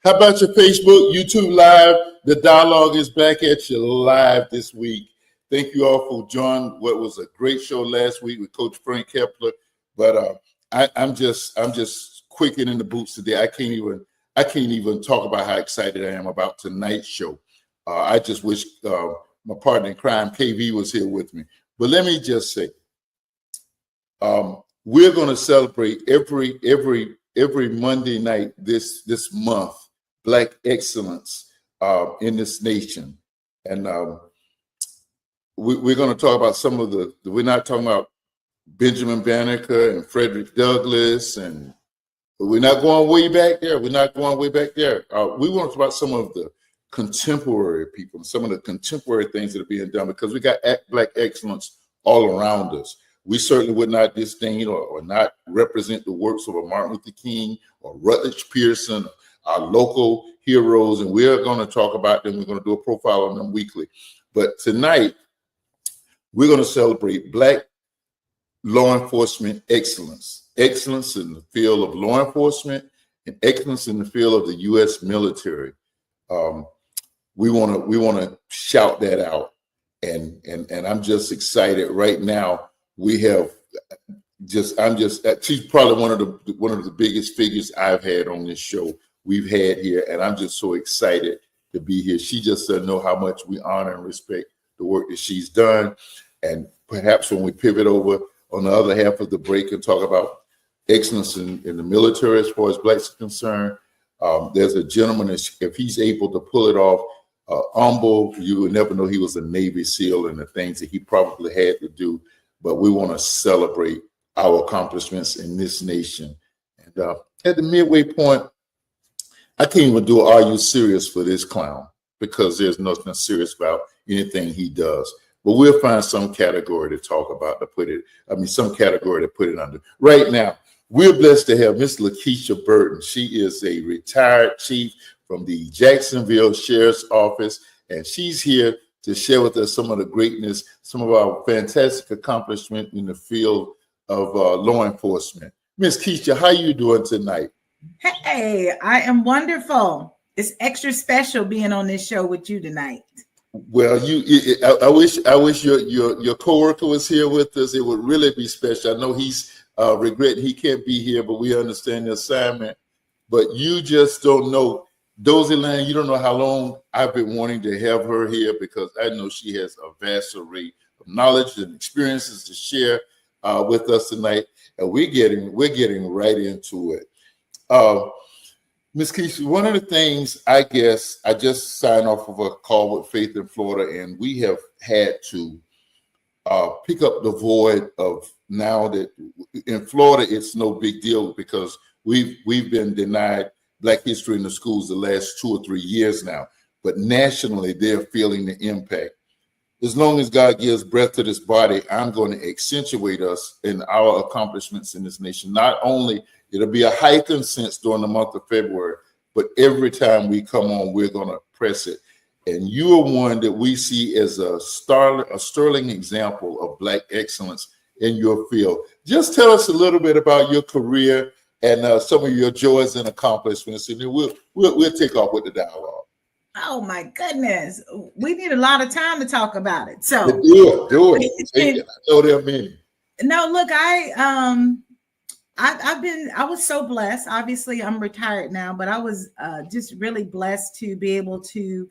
How about your Facebook, YouTube Live? The dialogue is back at you live this week. Thank you all for joining what was a great show last week with Coach Frank Kepler. But I'm just quicking in the boots today. I can't even talk about how excited I am about tonight's show. I just wish my partner in crime, KV, was here with me. But let me just say, we're going to celebrate every Monday night this month Black excellence in this nation, and we're going to talk about some of the. We're not talking about Benjamin Banneker and Frederick Douglass, and we're not going way back there. We want to talk about some of the contemporary people, some of the contemporary things that are being done, because we got Black excellence all around us. We certainly would not disdain or not represent the works of a Martin Luther King or Rutledge Pearson, our local heroes, and we're going to talk about them. We're going to do a profile on them weekly. But tonight, we're going to celebrate Black law enforcement excellence in the field of law enforcement and excellence in the field of the U.S. military. We want to shout that out, and I'm just excited right now. She's probably one of the biggest figures I've had on this show we've had here, and I'm just so excited to be here. She just doesn't know how much we honor and respect the work that she's done. And perhaps when we pivot over on the other half of the break and talk about excellence in the military as far as Blacks are concerned, there's a gentleman that if he's able to pull it off, humble, you would never know he was a Navy SEAL and the things that he probably had to do. But we want to celebrate our accomplishments in this nation. And at the midway point, I can't even do Are You Serious for this clown, because there's nothing serious about anything he does. But we'll find some category to talk about, some category to put it under. Right now, we're blessed to have Miss Lakesha Burton. She is a retired chief from the Jacksonville Sheriff's Office, and she's here to share with us some of the greatness, some of our fantastic accomplishment in the field of law enforcement. Miss Keisha, how you doing tonight? Hey, I am wonderful. It's extra special being on this show with you tonight. Well, I wish your coworker was here with us. It would really be special. I know he's regretting he can't be here, but we understand the assignment. But you just don't know, Dozell, you don't know how long I've been wanting to have her here, because I know she has a vast array of knowledge and experiences to share with us tonight, and we're getting right into it. Ms. Keisha, one of the things, I guess, I just signed off of a call with Faith in Florida, and we have had to pick up the void of, now that in Florida it's no big deal because we've been denied Black history in the schools the last 2 or 3 years now, but nationally they're feeling the impact. As long as God gives breath to this body, I'm going to accentuate us in our accomplishments in this nation. Not only it'll be a heightened sense during the month of February, but every time we come on, we're going to press it. And you are one that we see as a sterling example of Black excellence in your field. Just tell us a little bit about your career and some of your joys and accomplishments, and then we'll take off with the dialogue. Oh my goodness, we need a lot of time to talk about it. So do it. I know there are many. No, look, I was so blessed. Obviously, I'm retired now, but I was just really blessed to be able to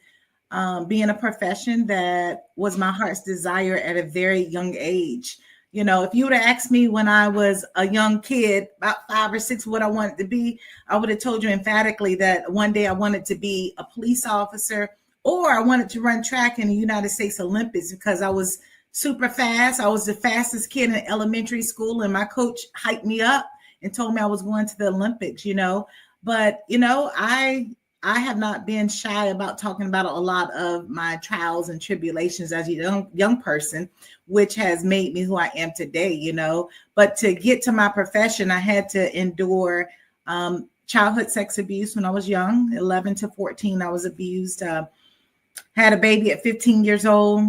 be in a profession that was my heart's desire at a very young age. You know, if you would have asked me when I was a young kid, about 5 or 6, what I wanted to be, I would have told you emphatically that one day I wanted to be a police officer, or I wanted to run track in the United States Olympics because I was super fast. I was the fastest kid in elementary school, and my coach hyped me up and told me I was going to the Olympics, you know. But, you know, I have not been shy about talking about a lot of my trials and tribulations as a young person, which has made me who I am today, you know. But to get to my profession, I had to endure childhood sex abuse when I was young. 11 to 14, I was abused. Had a baby at 15 years old.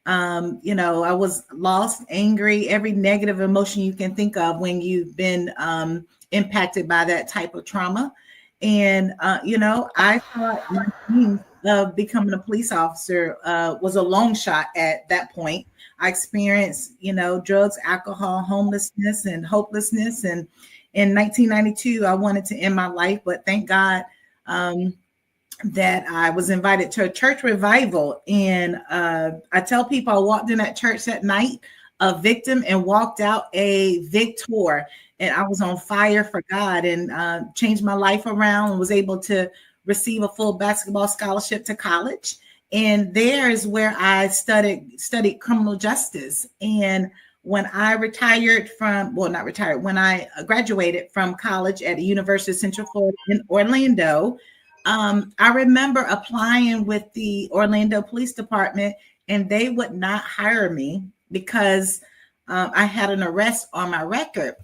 You know, I was lost, angry, every negative emotion you can think of when you've been impacted by that type of trauma. And, I thought my dream of becoming a police officer was a long shot at that point. I experienced, drugs, alcohol, homelessness, and hopelessness. And in 1992, I wanted to end my life, but thank God that I was invited to a church revival. And I tell people I walked in that church that night a victim and walked out a victor. And I was on fire for God and changed my life around and was able to receive a full basketball scholarship to college. And there is where I studied criminal justice. And when I when I graduated from college at the University of Central Florida in Orlando, I remember applying with the Orlando Police Department, and they would not hire me because I had an arrest on my record.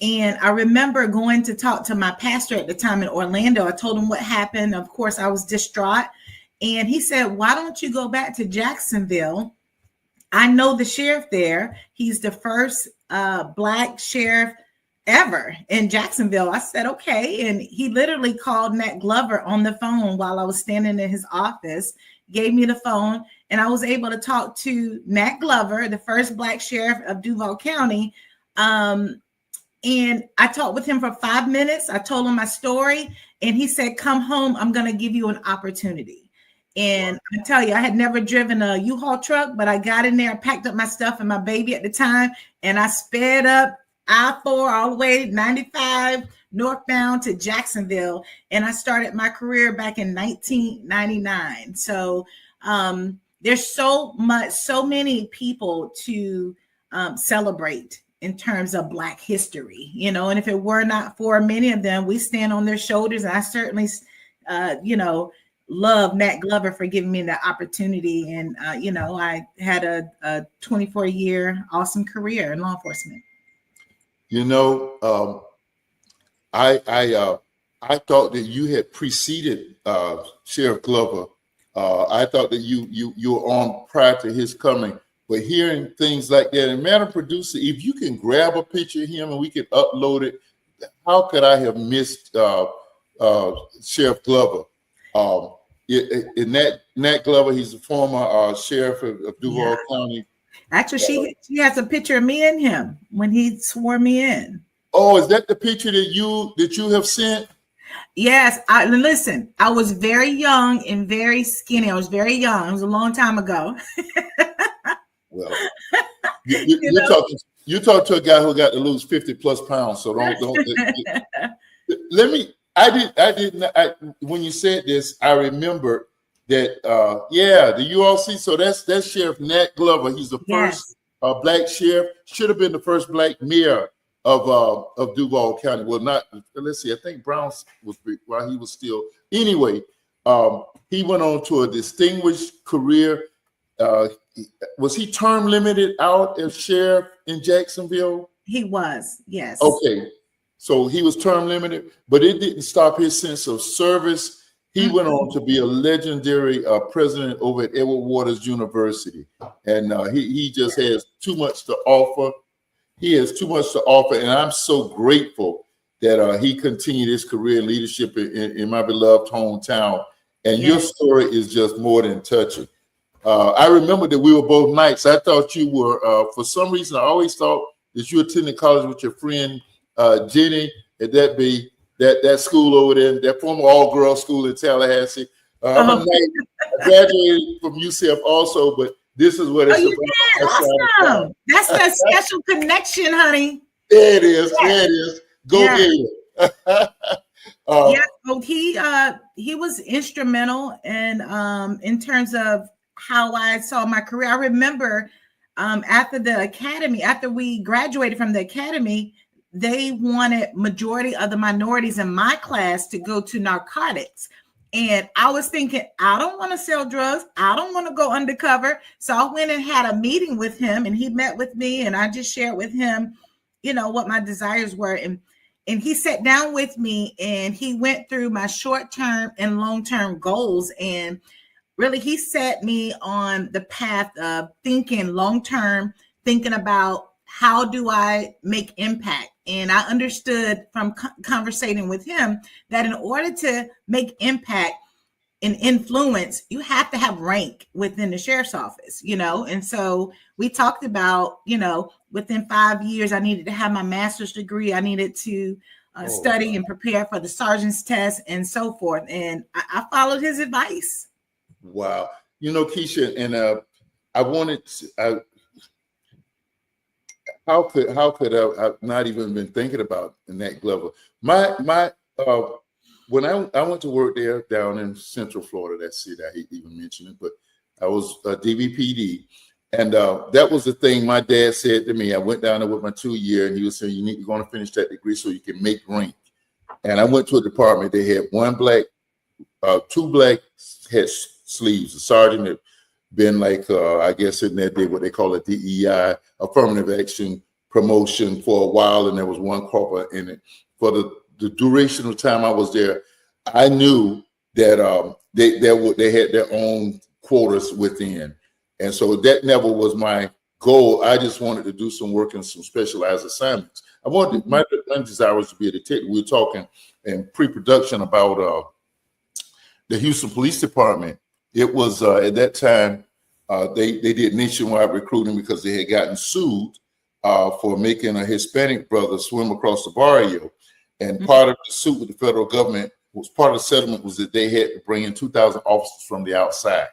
And I remember going to talk to my pastor at the time in Orlando. I told him what happened. Of course, I was distraught. And he said, why don't you go back to Jacksonville? I know the sheriff there. He's the first Black sheriff ever in Jacksonville. I said, okay. And he literally called Nat Glover on the phone while I was standing in his office, gave me the phone, and I was able to talk to Nat Glover, the first Black sheriff of Duval County. And I talked with him for 5 minutes. I told him my story, and he said, come home. I'm going to give you an opportunity. And I tell you, I had never driven a U-Haul truck, but I got in there, packed up my stuff and my baby at the time, and I sped up I-4 all the way 95 northbound to Jacksonville. And I started my career back in 1999. So there's so many people to celebrate in terms of Black history, and if it were not for many of them, we stand on their shoulders. And I certainly, love Nat Glover for giving me the opportunity. And, I had a 24-year awesome career in law enforcement. I thought that you had preceded Sheriff Glover. I thought that you were on prior to his coming. But hearing things like that, and Madam Producer, if you can grab a picture of him and we can upload it, how could I have missed Sheriff Glover? In Nat Glover, he's a former sheriff of Duval County. Actually, she has a picture of me and him when he swore me in. Oh, is that the picture that you have sent? Yes. Listen, I was very young and very skinny. I was very young. It was a long time ago. Well, you talk to a guy who got to lose 50 plus pounds. So don't. Let me. When you said this, I remember that. The ULC. So that's Sheriff Nat Glover. He's the first Black sheriff. Should have been the first Black mayor of Duval County. Well, not. Let's see. I think Brown was while he was still. Anyway, he went on to a distinguished career. Was he term limited out as sheriff in Jacksonville? He was, yes. Okay, so he was term limited, but it didn't stop his sense of service. He went on to be a legendary president over at Edward Waters University, and he just has too much to offer. He has too much to offer, and I'm so grateful that he continued his career in leadership in my beloved hometown. And your story is just more than touching. I remember that we were both Knights. I thought you were, for some reason, I always thought that you attended college with your friend Jenny at that school over there, that former all-girls school in Tallahassee. I'm a Knight. I graduated from UCF also, but this is what it's about. Awesome. That's that special connection, honey. There it is. Yes. There it is. Go get it. He was instrumental in terms of how I saw my career. I remember after we graduated from the academy, they wanted majority of the minorities in my class to go to narcotics. And I was thinking, I don't want to sell drugs. I don't want to go undercover. So I went and had a meeting with him, and he met with me, and I just shared with him, what my desires were. And he sat down with me, and he went through my short-term and long-term goals. And really, he set me on the path of thinking long-term, thinking about how do I make impact? And I understood from conversating with him that in order to make impact and influence, you have to have rank within the sheriff's office, you know? And so we talked about, you know, within 5 years, I needed to have my master's degree. I needed to study and prepare for the sergeant's test and so forth. And I followed his advice. Wow. You know, Keisha, and how could I've not even been thinking about in that level? When I went to work there down in Central Florida, that city, I hate even mentioning it, but I was a DVPD. And that was the thing my dad said to me. I went down there with my 2-year, and he was saying, you're going to finish that degree so you can make rank. And I went to a department. They had two black head sleeves. A sergeant had been like, I guess in that day, what they call a DEI, affirmative action promotion for a while. And there was one corporal in it. For the duration of time I was there, I knew that they had their own quotas within. And so that never was my goal. I just wanted to do some work in some specialized assignments. My desire was to be a detective. We were talking in pre-production about the Houston Police Department. It was at that time, they did nationwide recruiting because they had gotten sued for making a Hispanic brother swim across the barrio. And part of the suit with the federal government was part of the settlement was that they had to bring in 2,000 officers from the outside.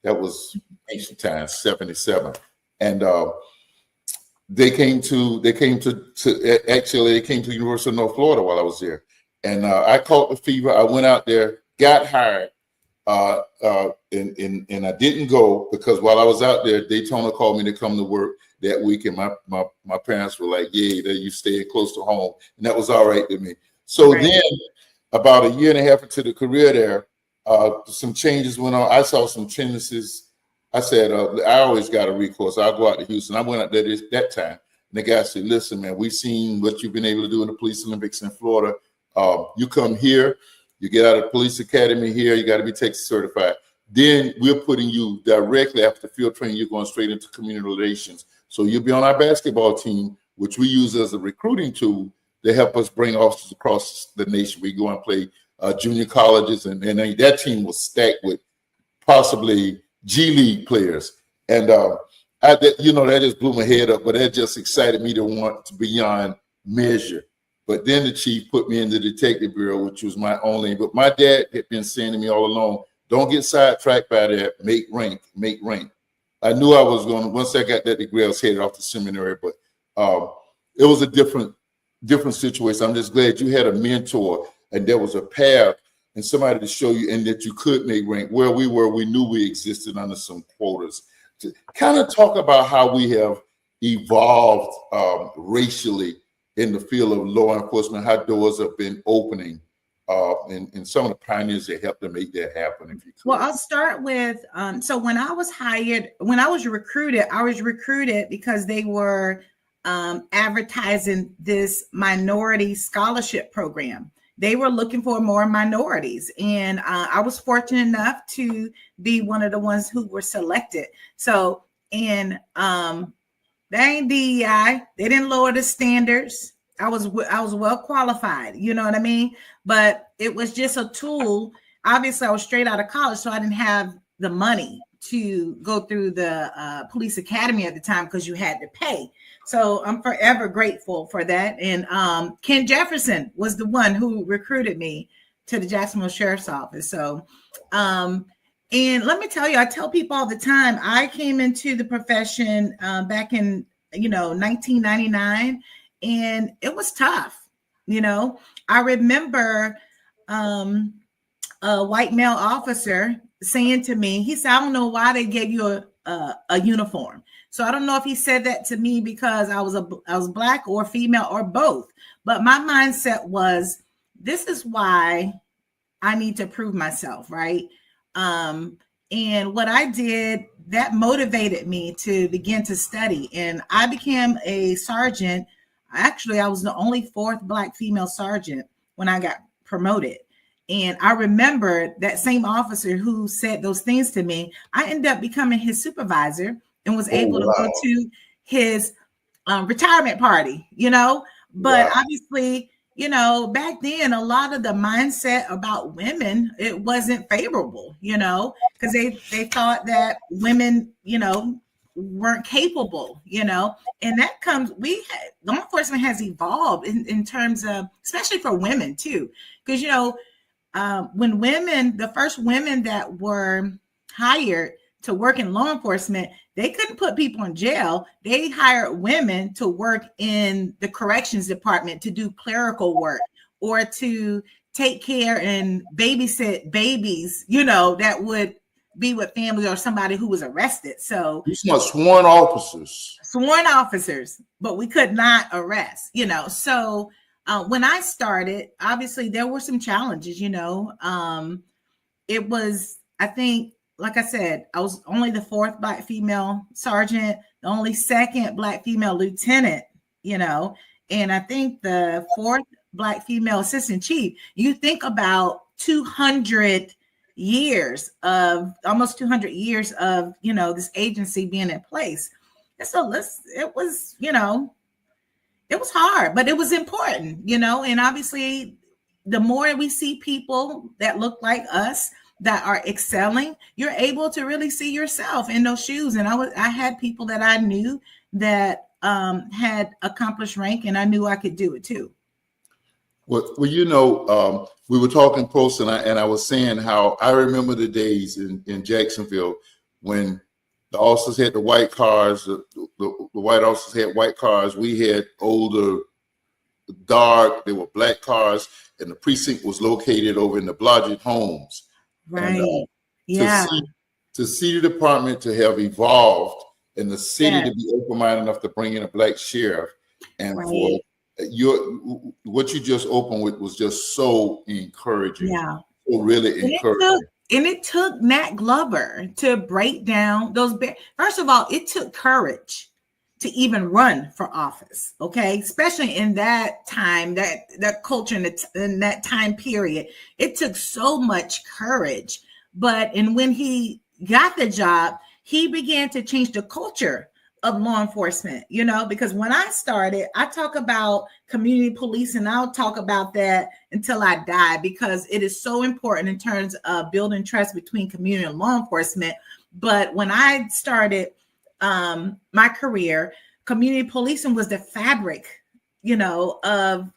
That was ancient times, 77. And they came to the University of North Florida while I was there. And I caught the fever. I went out there, got hired, and I didn't go because while I was out there, Daytona called me to come to work that week, and my parents were like, "Yeah, you stay close to home," and that was all right to me. So then, about a year and a half into the career there, some changes went on. I saw some tendencies. I said, I always got a recourse. I'll go out to Houston. I went out there that time, and the guy said, "Listen, man, we've seen what you've been able to do in the police Olympics in Florida. You come here, you get out of the police academy here, you got to be Texas certified. Then we're putting you directly after field training, you're going straight into community relations. So you'll be on our basketball team, which we use as a recruiting tool to help us bring officers across the nation. We go and play junior colleges, and that team was stacked with possibly G League players. And that just blew my head up, but that just excited me to want to beyond measure. But then the chief put me in the detective bureau, which was my only. But my dad had been saying to me all along, don't get sidetracked by that. Make rank. I knew I was going to, once I got that degree, I was headed off to seminary, but it was a different situation. I'm just glad you had a mentor and there was a path and somebody to show you and that you could make rank. Where we were, we knew we existed under some quotas. To kind of talk about how we have evolved racially in the field of law enforcement, how doors have been opening, and some of the pioneers that helped to make that happen. If you could. Well, I'll start with, so when I was recruited because they were advertising this minority scholarship program. They were looking for more minorities. And I was fortunate enough to be one of the ones who were selected. So, and they ain't DEI. They didn't lower the standards. I was well qualified, you know what I mean? But it was just a tool. Obviously, I was straight out of college, so I didn't have the money to go through the police academy at the time because you had to pay. So I'm forever grateful for that. And Ken Jefferson was the one who recruited me to the Jacksonville Sheriff's Office. So, and let me tell you, I tell people all the time, I came into the profession back in, 1999, and it was tough. I remember a white male officer saying to me, he said, I don't know why they gave you a uniform. So I don't know if he said that to me because I was black or female or both. But my mindset was, this is why I need to prove myself, right? And what I did, that motivated me to begin to study. And I became a sergeant. Actually, I was the only fourth black female sergeant when I got promoted. And I remember that same officer who said those things to me, I ended up becoming his supervisor and was able to go to his retirement party, but Wow. obviously, back then, a lot of the mindset about women, it wasn't favorable, because they thought that women, weren't capable, and that comes, law enforcement has evolved in terms of, especially for women too, because, when women, the first women that were hired to work in law enforcement, they couldn't put people in jail. They hired women to work in the corrections department to do clerical work or to take care and babysit babies, that would be with family or somebody who was arrested. So These are sworn officers. Sworn officers, but we could not arrest, So when I started, obviously there were some challenges, it was, I think, like I said, I was only the 4th Black female sergeant, the only 2nd Black female lieutenant, and I think the 4th Black female assistant chief. You think about 200 years of, almost 200 years of, this agency being in place. And so it was, it was hard, but it was important, and obviously the more we see people that look like us that are excelling, you're able to really see yourself in those shoes. And I had people that I knew that had accomplished rank, and I knew I could do it too. Well, we were talking post, and I was saying how I remember the days in Jacksonville when the officers had the white cars, the white officers had white cars. We had older, dark, they were black cars, and the precinct was located over in the Blodgett homes. Right. And, yeah. To see the department to have evolved and the city to be open-minded enough to bring in a Black sheriff, and for what you just opened with was just so encouraging. Yeah. So really encouraging. And it took Nat Glover to break down those First of all, it took courage to even run for office, okay? Especially in that time, that culture, in that time period. It took so much courage. But when he got the job, he began to change the culture of law enforcement, because when I started, I talk about community police, and I'll talk about that until I die, because it is so important in terms of building trust between community and law enforcement. But when I started my career, community policing was the fabric, of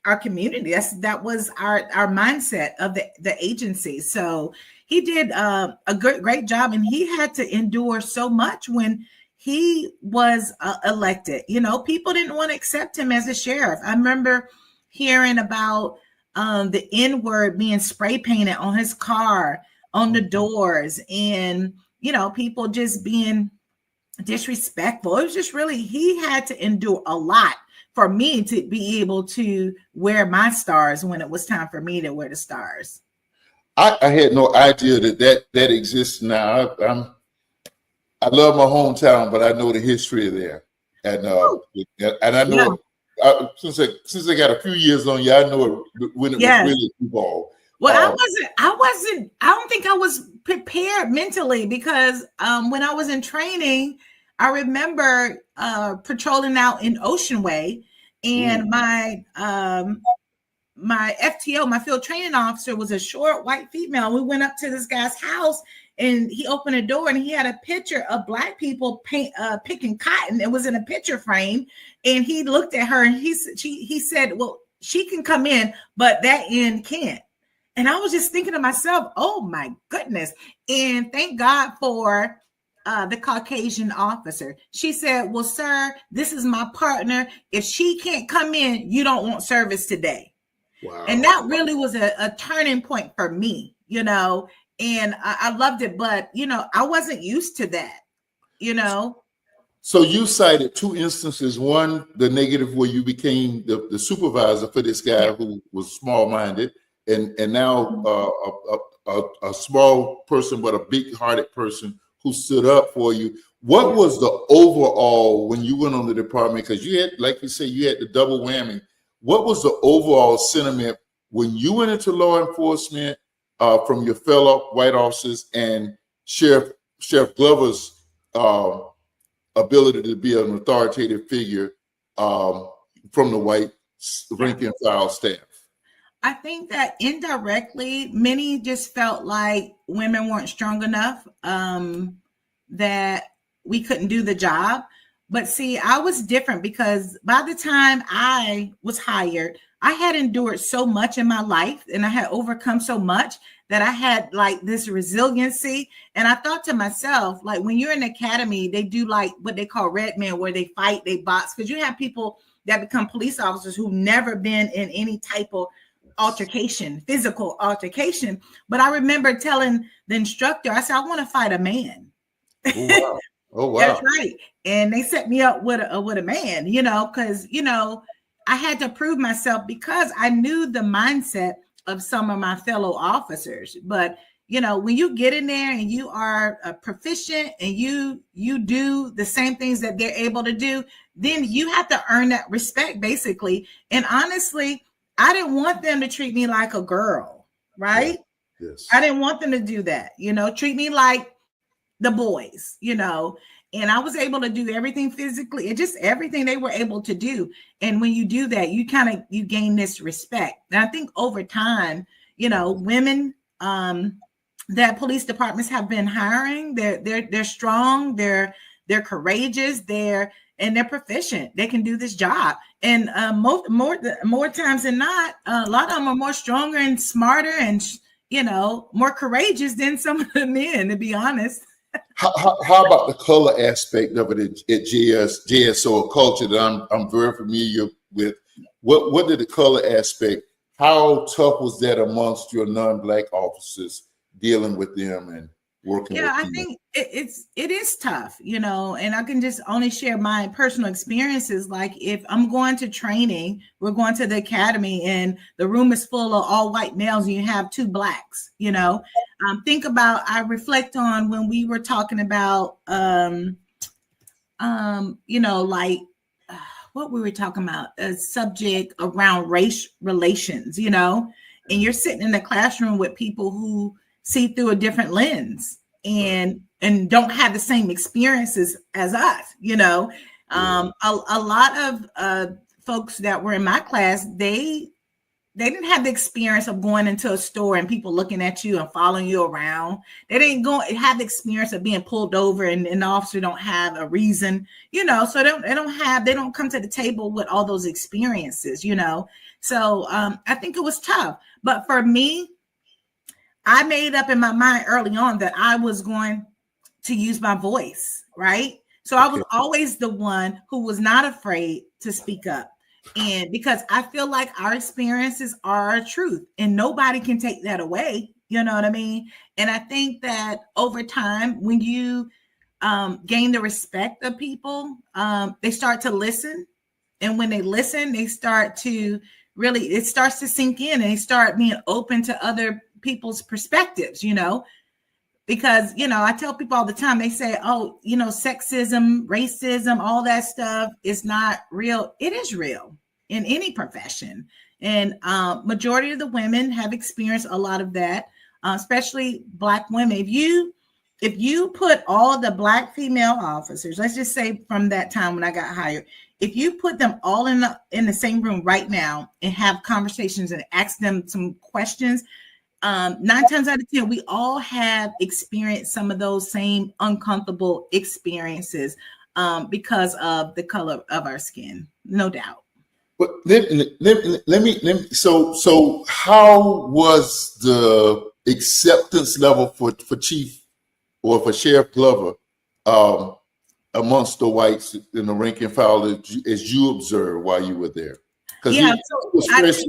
our community. That was our mindset of the agency. So he did a great job, and he had to endure so much when he was elected. People didn't want to accept him as a sheriff. I remember hearing about the N-word being spray painted on his car, on the doors, and people just being disrespectful. It was just really, he had to endure a lot for me to be able to wear my stars when it was time for me to wear the stars. I had no idea that exists now. I love my hometown, but I know the history of there, and I know since I got a few years on you, I know when it was really evolved. Well, I don't think I was prepared mentally, because when I was in training, I remember patrolling out in Ocean Way, and my FTO, my field training officer, was a short white female. We went up to this guy's house, and he opened a door, and he had a picture of Black people picking cotton. It was in a picture frame, and he looked at her, and he said, "Well, she can come in, but that end can't." And I was just thinking to myself, oh my goodness. And thank God for the Caucasian officer. She said, "Well, sir, this is my partner. If she can't come in, you don't want service today." Wow. And that really was a turning point for me, and I loved it. But, I wasn't used to that, So you cited 2 instances. One, the negative, where you became the supervisor for this guy who was small-minded. And now a small person, but a big-hearted person who stood up for you. What was the overall, when you went on the department, because you had, like you said, you had the double whammy. What was the overall sentiment when you went into law enforcement from your fellow white officers and Sheriff Glover's ability to be an authoritative figure from the white rank and file staff? I think that indirectly, many just felt like women weren't strong enough, that we couldn't do the job. But see, I was different because by the time I was hired, I had endured so much in my life and I had overcome so much that I had like this resiliency. And I thought to myself, like when you're in the academy, they do like what they call red men, where they fight, they box, because you have people that become police officers who've never been in any type of altercation, physical altercation. But I remember telling the instructor, I said, I want to fight a man. Oh, wow. Oh, wow. That's right. And they set me up with a man, because, I had to prove myself because I knew the mindset of some of my fellow officers. But, when you get in there and you are proficient and you do the same things that they're able to do, then you have to earn that respect, basically. And honestly, I didn't want them to treat me like a girl, right? Yes. I didn't want them to do that, treat me like the boys, and I was able to do everything physically and just everything they were able to do. And when you do that, you gain this respect. And I think over time, women that police departments have been hiring, they're strong, they're courageous, they're proficient. They can do this job. And more times than not, a lot of them are more stronger and smarter and more courageous than some of the men, to be honest. How about the color aspect of it at JSO, a culture that I'm very familiar with? What did the color aspect? How tough was that amongst your non-Black officers dealing with them and working? Yeah, I think it is tough, and I can just only share my personal experiences. Like if I'm going to training, we're going to the academy and the room is full of all white males and you have 2 Blacks, I reflect on when we were talking about, what we were talking about, a subject around race relations, and you're sitting in the classroom with people who see through a different lens and don't have the same experiences as us, a lot of folks that were in my class, they didn't have the experience of going into a store and people looking at you and following you around. They didn't have the experience of being pulled over and the officer don't have a reason, so they don't come to the table with all those experiences, So I think it was tough. But for me, I made up in my mind early on that I was going to use my voice, right? So I was always the one who was not afraid to speak up. And because I feel like our experiences are our truth and nobody can take that away. You know what I mean? And I think that over time, when you gain the respect of people, they start to listen. And when they listen, they start to it starts to sink in and they start being open to other people's perspectives, because, I tell people all the time, they say, oh, sexism, racism, all that stuff is not real. It is real in any profession. And majority of the women have experienced a lot of that, especially Black women. If you put all the Black female officers, let's just say from that time when I got hired, if you put them all in the same room right now and have conversations and ask them some questions, 9 times out of 10, we all have experienced some of those same uncomfortable experiences because of the color of our skin, no doubt. But let me. So how was the acceptance level for Chief or for Sheriff Glover amongst the whites in the rank and file as you observed while you were there? Because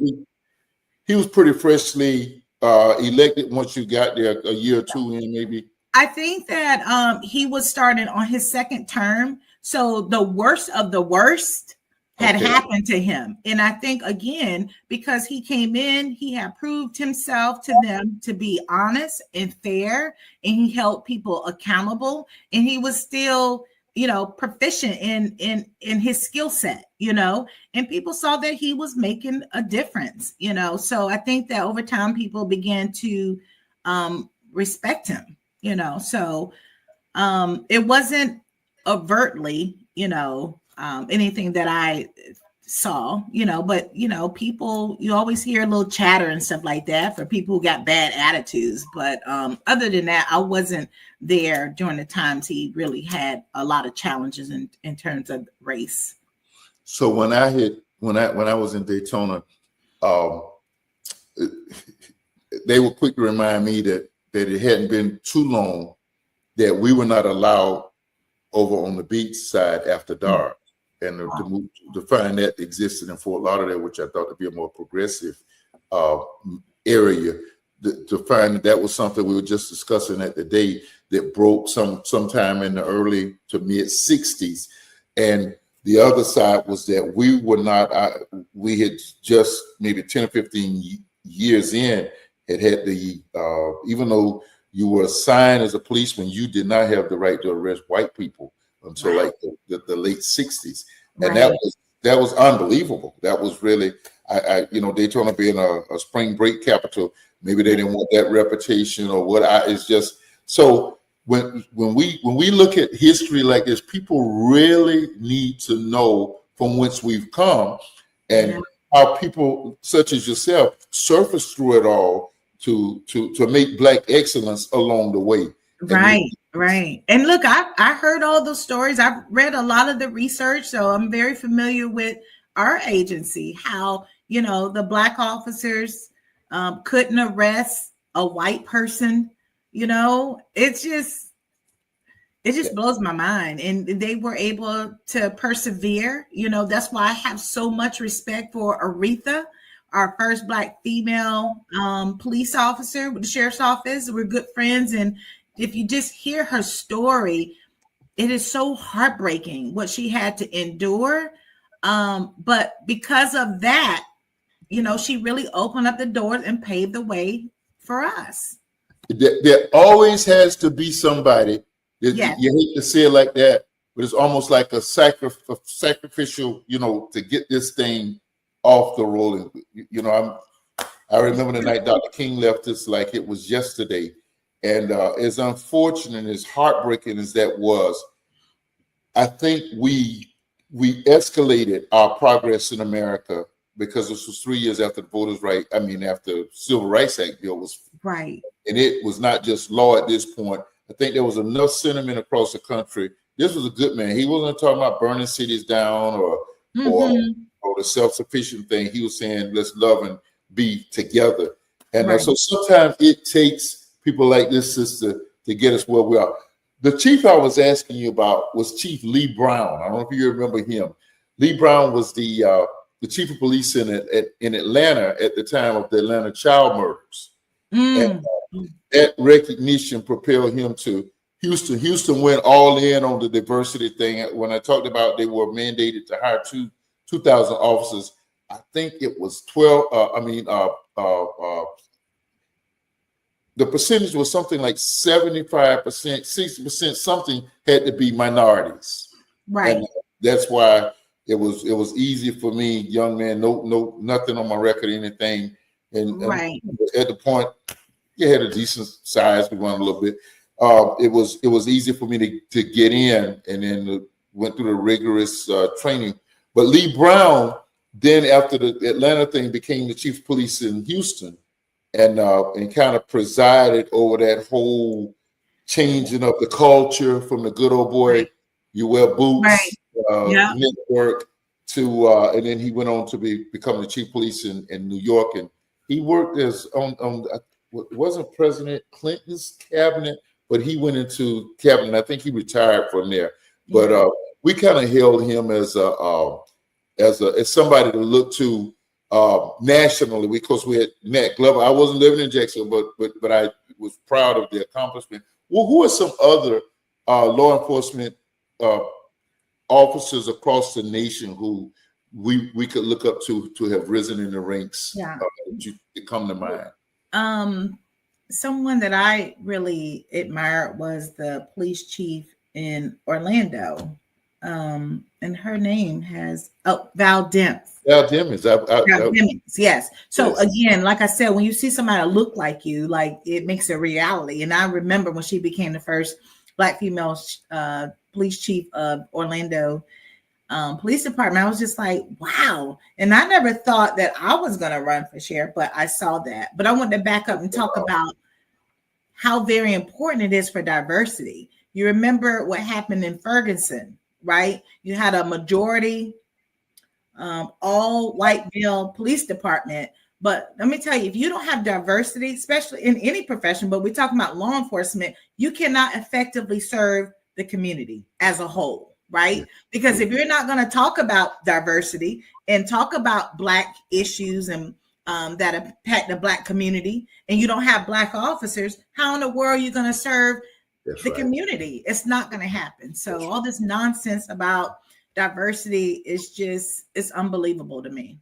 he was pretty freshly elected once you got there, a year or 2 in, maybe. I think that he was starting on his 2nd term, so the worst of the worst had happened to him. And I think, again, because he came in, he had proved himself to them to be honest and fair, and he held people accountable, and he was still proficient in his skill set, and people saw that he was making a difference, so I think that over time people began to respect him, so it wasn't overtly, anything that I saw, but people, you always hear a little chatter and stuff like that for people who got bad attitudes. But other than that, I wasn't there during the times he really had a lot of challenges in terms of race. So when I was in Daytona, they were quick to remind me that it hadn't been too long that we were not allowed over on the beach side after dark. And to find that existed in Fort Lauderdale, which I thought to be a more progressive area, to find that was something we were just discussing at the day that broke sometime in the early to mid 60s. And the other side was that we were not, we had just maybe 10 or 15 years in, had the, even though you were assigned as a policeman, you did not have the right to arrest white people until like the late 60s. And that was unbelievable. That was really, Daytona being a spring break capital, maybe they didn't want that reputation or what. It's just, so when we look at history like this, people really need to know from whence we've come and how people such as yourself surface through it all to make Black excellence along the way. Right. And look, I heard all those stories. I've read a lot of the research, so I'm very familiar with our agency, how, the Black officers couldn't arrest a white person. It just blows my mind. And they were able to persevere. That's why I have so much respect for Aretha, our first Black female police officer with the sheriff's office. We're good friends. And if you just hear her story, it is so heartbreaking what she had to endure. But because of that, she really opened up the doors and paved the way for us. There always has to be somebody. You hate to say it like that, but it's almost like a sacrificial, to get this thing off the rolling. I remember the night Dr. King left us like it was yesterday. And as unfortunate and as heartbreaking as that was, I think we escalated our progress in America because this was 3 years after the after Civil Rights Act bill was right. And it was not just law at this point. I think there was enough sentiment across the country. This was a good man. He wasn't talking about burning cities down or the self-sufficient thing. He was saying, let's love and be together. And so sometimes it takes people like this, sister, to get us where we are. The chief I was asking you about was Chief Lee Brown. I don't know if you remember him. Lee Brown was the chief of police in Atlanta at the time of the Atlanta child murders. And that recognition propelled him to Houston. Houston went all in on the diversity thing. When I talked about they were mandated to hire 2,000 officers, I think it was 12. The percentage was something like 75%, 60%, something had to be minorities. Right. And that's why it was easy for me, young man, no, nothing on my record, anything. And at the point, you had a decent size, we went a little bit. It was easy for me to get in, and then went through the rigorous training. But Lee Brown, then after the Atlanta thing, became the chief of police in Houston. And kind of presided over that whole changing of the culture from the good old boy, you wear boots, network to, and then he went on to become the chief of police in New York. And he worked as on wasn't President Clinton's cabinet, but he went into cabinet. I think he retired from there. But we kind of held him as somebody to look to. Nationally, because we had Nat Glover. I wasn't living in Jacksonville, but I was proud of the accomplishment. Well, who are some other law enforcement officers across the nation who we could look up to have risen in the ranks? That come to mind. Someone that I really admired was the police chief in Orlando. And her name has Val Demps. Val Demps, yes. So again, like I said, when you see somebody look like you, like it makes a reality. And I remember when she became the first Black female police chief of Orlando Police Department. I was just like, wow. And I never thought that I was going to run for sheriff, but I saw that. But I wanted to back up and talk about how very important it is for diversity. You remember what happened in Ferguson, right? You had a majority all white male police department. But let me tell you, if you don't have diversity, especially in any profession, but we're talking about law enforcement, you cannot effectively serve the community as a whole, right? Because if you're not going to talk about diversity and talk about Black issues and that impact the Black community, and you don't have Black officers, how in the world are you going to serve the community? It's not going to happen. So all this nonsense about diversity is just, it's unbelievable to me.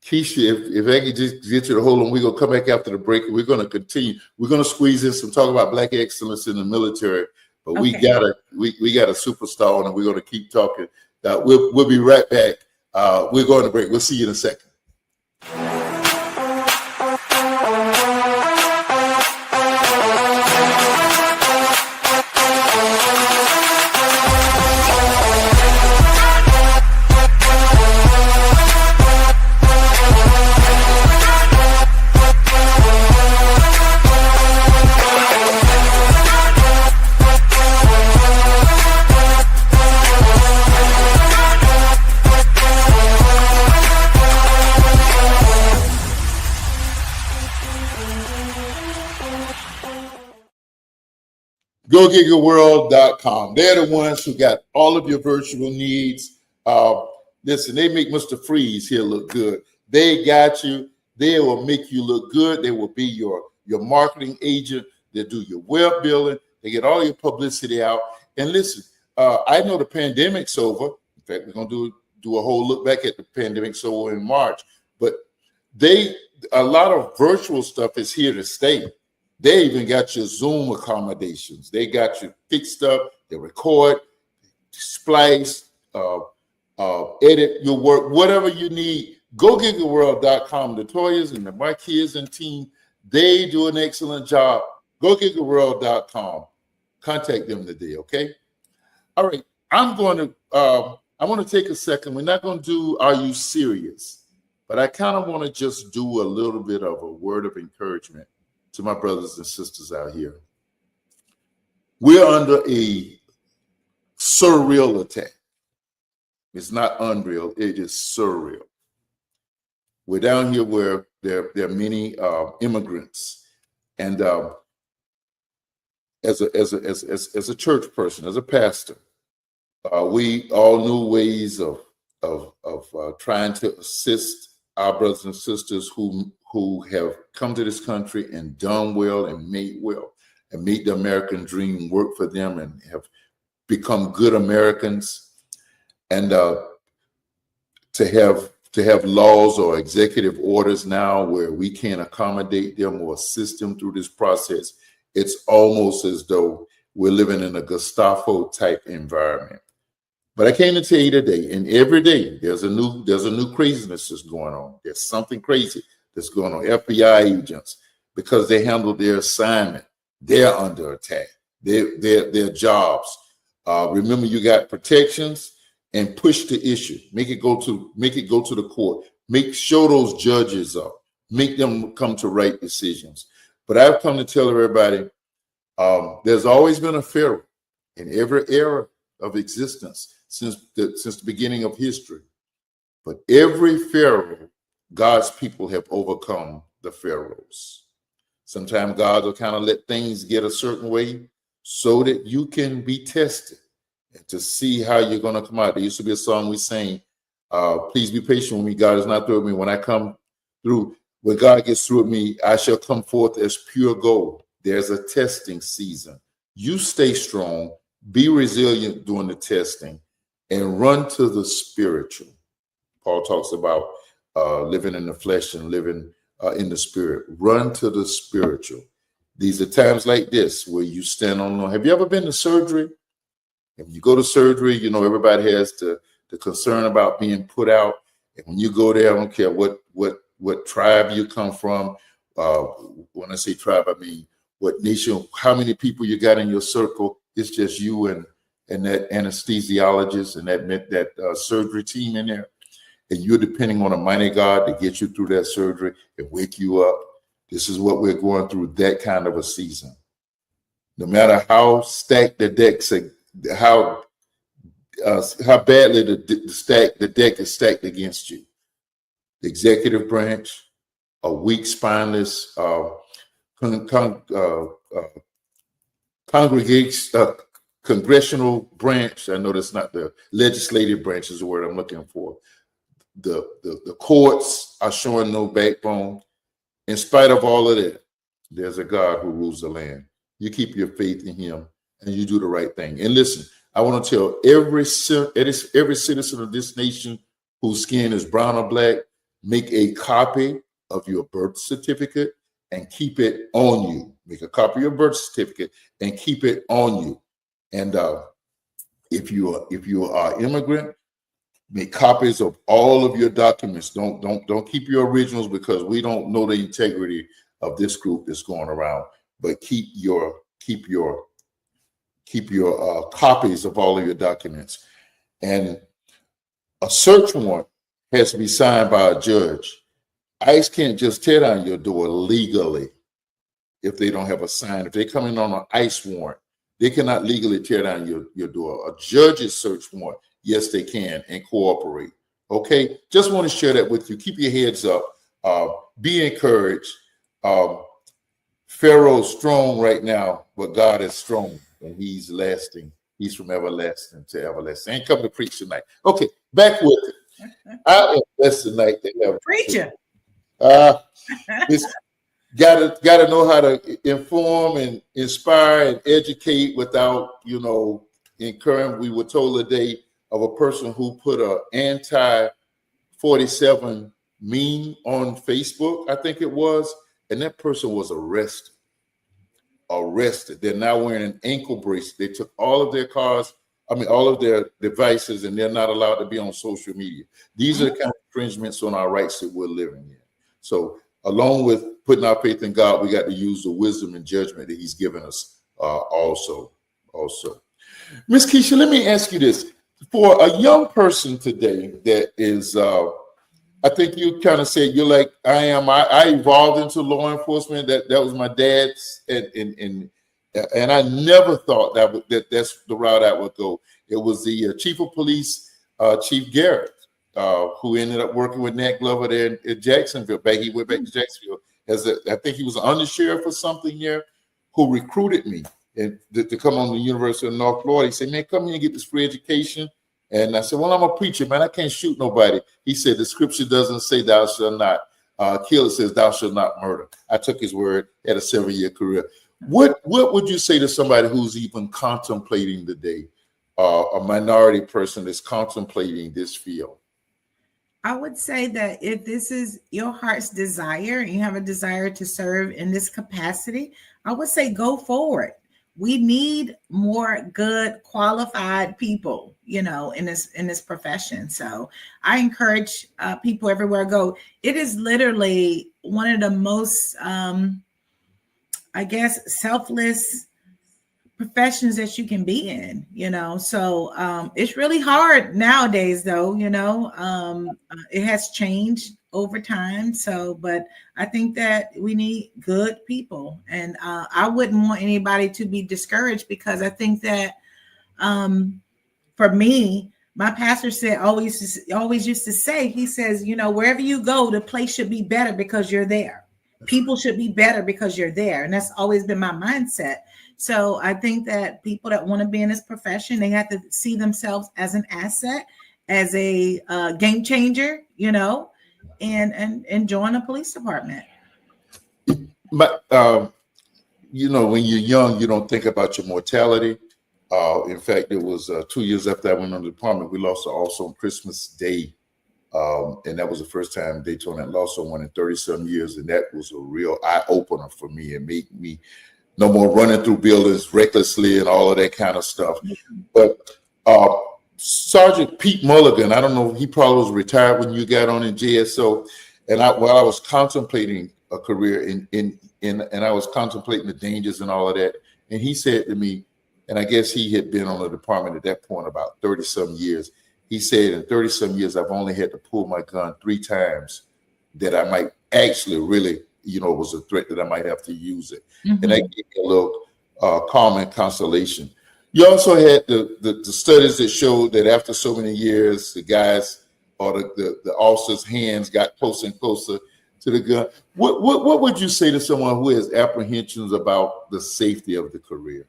Keisha, if I could just get you to hold on, we're going to come back after the break. We're going to continue. We're going to squeeze in some talk about Black excellence in the military, but we got a superstar on, and we're going to keep talking. We'll be right back. We're going to break. We'll see you in a second. GoGigaWorld.com. They're the ones who got all of your virtual needs. Listen, they make Mr. Freeze here look good. They got you. They will make you look good. They will be your marketing agent. They'll do your web building. They get all your publicity out. And listen, I know the pandemic's over. In fact, we're going to do a whole look back at the pandemic. So in March, but a lot of virtual stuff is here to stay. They even got your Zoom accommodations. They got you fixed up. They record, splice, edit your work, whatever you need. GoGigaWorld.com. The Toyas and the Marquez and team, they do an excellent job. GoGigaWorld.com. Contact them today, okay? All right, I want to take a second. We're not going to do Are You Serious? But I kind of want to just do a little bit of a word of encouragement to my brothers and sisters out here. We're under a surreal attack. It's not unreal, it is surreal. We're down here where there are many immigrants. And as a church person, as a pastor, we all knew ways of trying to assist our brothers and sisters who have come to this country and done well and made the American dream work for them and have become good Americans. And to have laws or executive orders now where we can't accommodate them or assist them through this process, it's almost as though we're living in a Gestapo type environment. But I came to tell you today, and every day there's a new craziness that's going on. There's something crazy that's going on. FBI agents, because they handled their assignment, they're under attack. Their jobs. Remember, you got protections and push the issue. Make it go to the court. Show those judges up. Make them come to right decisions. But I've come to tell everybody, there's always been a Pharaoh in every era of existence since the beginning of history. But every Pharaoh, God's people have overcome the Pharaohs. Sometimes God will kind of let things get a certain way so that you can be tested and to see how you're going to come out. There used to be a song we sang, please be patient with me. God is not through with me. When I come through, when God gets through with me, I shall come forth as pure gold. There's a testing season. You stay strong, be resilient during the testing, and run to the spiritual. Paul talks about living in the flesh and living in the spirit. Run to the spiritual. These are times like this where you stand on. Have you ever been to surgery? If you go to surgery, you know, everybody has the concern about being put out. And when you go there, I don't care what tribe you come from. When I say tribe, I mean what nation, how many people you got in your circle. It's just you and and that anesthesiologist and that surgery team in there, and you're depending on a mighty God to get you through that surgery and wake you up. This is what we're going through, that kind of a season. No matter how stacked the decks are, how badly the deck is stacked against you. The executive branch, a weak, spineless congressional branch. I know that's not the legislative branch is the word I'm looking for. The courts are showing no backbone. In spite of all of that, there's a God who rules the land. You keep your faith in him and you do the right thing. And listen, I want to tell every citizen of this nation whose skin is brown or black, make a copy of your birth certificate and keep it on you. Make a copy of your birth certificate and keep it on you. And if you are immigrant, make copies of all of your documents. Don't keep your originals, because we don't know the integrity of this group that's going around. But keep your copies of all of your documents. And a search warrant has to be signed by a judge. ICE can't just tear down your door legally if they don't have a sign. If they're coming on an ICE warrant, they cannot legally tear down your door. A judge's search warrant, yes, they can, and cooperate. Okay, just want to share that with you. Keep your heads up. Be encouraged. Pharaoh's strong right now, but God is strong, and he's lasting. He's from everlasting to everlasting. Ain't come to preach tonight. Okay, back with it. I am blessed tonight to have preacher. It's gotta know how to inform and inspire and educate without, incurring. We were told today of a person who put a anti-47 meme on Facebook, I think it was, and that person was arrested. They're now wearing an ankle brace. They took all of their cars, all of their devices, and they're not allowed to be on social media. These are the kind of infringements on our rights that we're living in. So along with putting our faith in God, we got to use the wisdom and judgment that he's given us also. Miss Keisha, let me ask you this. For a young person today that is, I think you kind of said you're like I am. I evolved into law enforcement. That was my dad's, and I never thought that's the route I would go. It was the chief of police, Chief Garrett, who ended up working with Nat Glover there in Jacksonville. He went back to Jacksonville I think he was an undersheriff or something there, who recruited me and to come on the University of North Florida. He said, "Man, come here and get this free education." And I said, "Well, I'm a preacher, man. I can't shoot nobody." He said, "The scripture doesn't say thou shalt not kill. It says thou shalt not murder." I took his word, had a 7-year career. What would you say to somebody who's even contemplating today, a minority person that's contemplating this field? I would say that if this is your heart's desire and you have a desire to serve in this capacity, I would say go forward. We need more good, qualified people, in this profession. So I encourage people everywhere I go. It is literally one of the most, selfless professions that you can be in, so it's really hard nowadays though, it has changed over time. So, but I think that we need good people, and I wouldn't want anybody to be discouraged, because I think that for me, my pastor said always used to say, he says, wherever you go, the place should be better because you're there. People should be better because you're there. And that's always been my mindset. So I think that people that want to be in this profession, they have to see themselves as an asset, as a game changer, and join a police department. But, when you're young, you don't think about your mortality. In fact, it was 2 years after I went on the department, we lost also on Christmas Day. And that was the first time Daytona had lost someone in 30-some years. And that was a real eye-opener for me. It made me no more running through buildings recklessly and all of that kind of stuff. But Sergeant Pete Mulligan, I don't know, he probably was retired when you got on in JSO. And while I was contemplating a career and I was contemplating the dangers and all of that, and he said to me, and I guess he had been on the department at that point about 30 some years. He said in 30 some years, I've only had to pull my gun 3 times that I might actually really, it was a threat that I might have to use it. Mm-hmm. And that gave me a little calm and consolation. You also had the studies that showed that after so many years, the guys or the officers' hands got closer and closer to the gun. What would you say to someone who has apprehensions about the safety of the career?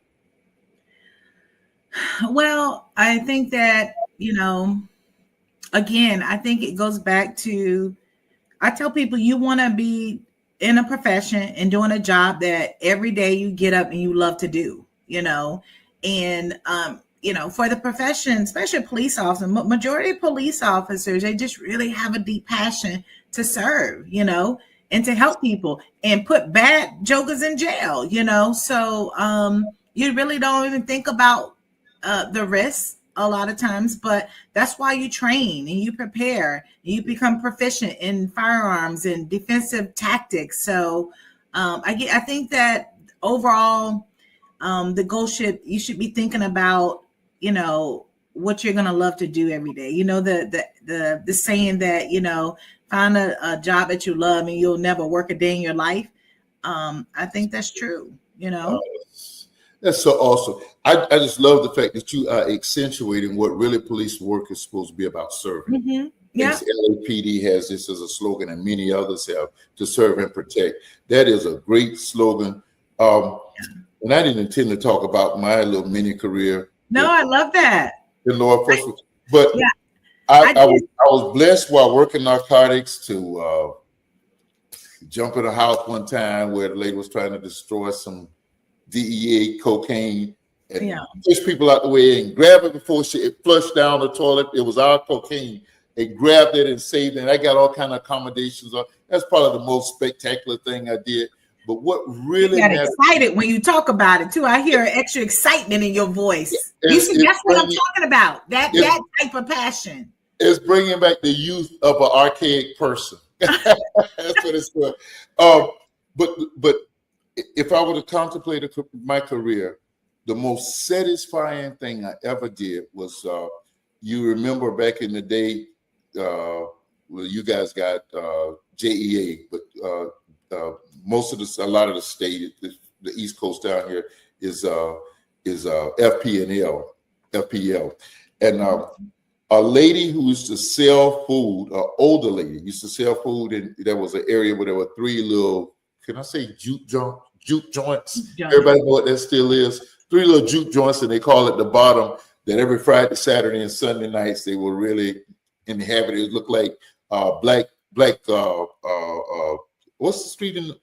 Well, I think that, again, I think it goes back to, I tell people you want to be in a profession and doing a job that every day you get up and you love to do, and, for the profession, especially police officers, majority of police officers, they just really have a deep passion to serve, and to help people and put bad jokers in jail, so you really don't even think about the risks a lot of times, but that's why you train and you prepare and you become proficient in firearms and defensive tactics. So I think that overall the goal you should be thinking about, what you're going to love to do every day. The saying that, find a job that you love and you'll never work a day in your life. I think that's true, That's so awesome. I just love the fact that you are accentuating what really police work is supposed to be about, serving. Mm-hmm. Yeah. LAPD has this as a slogan, and many others have, to serve and protect. That is a great slogan. And I didn't intend to talk about my little mini career. No, I love that. In law enforcement, but yeah. I was blessed while working narcotics to jump in a house one time where the lady was trying to destroy some DEA cocaine and push people out the way and grab it before it flushed down the toilet. It was our cocaine. They grabbed it and saved it. And I got all kind of accommodations. That's probably the most spectacular thing I did. But what really got excited when you talk about it too. I hear extra excitement in your voce. That's what I'm talking about. That type of passion. It's bringing back the youth of an archaic person. That's what it's doing. But if I were to contemplate my career, the most satisfying thing I ever did was, you remember back in the day, you guys got JEA, but a lot of the state, the East Coast down here is FPL. And a lady who used to sell food, an older lady used to sell food, and there was an area where there were 3 little, can I say juke joints? Everybody know what that still is. 3 little juke joints, and they call it the bottom. That every Friday, Saturday, and Sunday nights they were really inhabited. It looked like black. What's the street in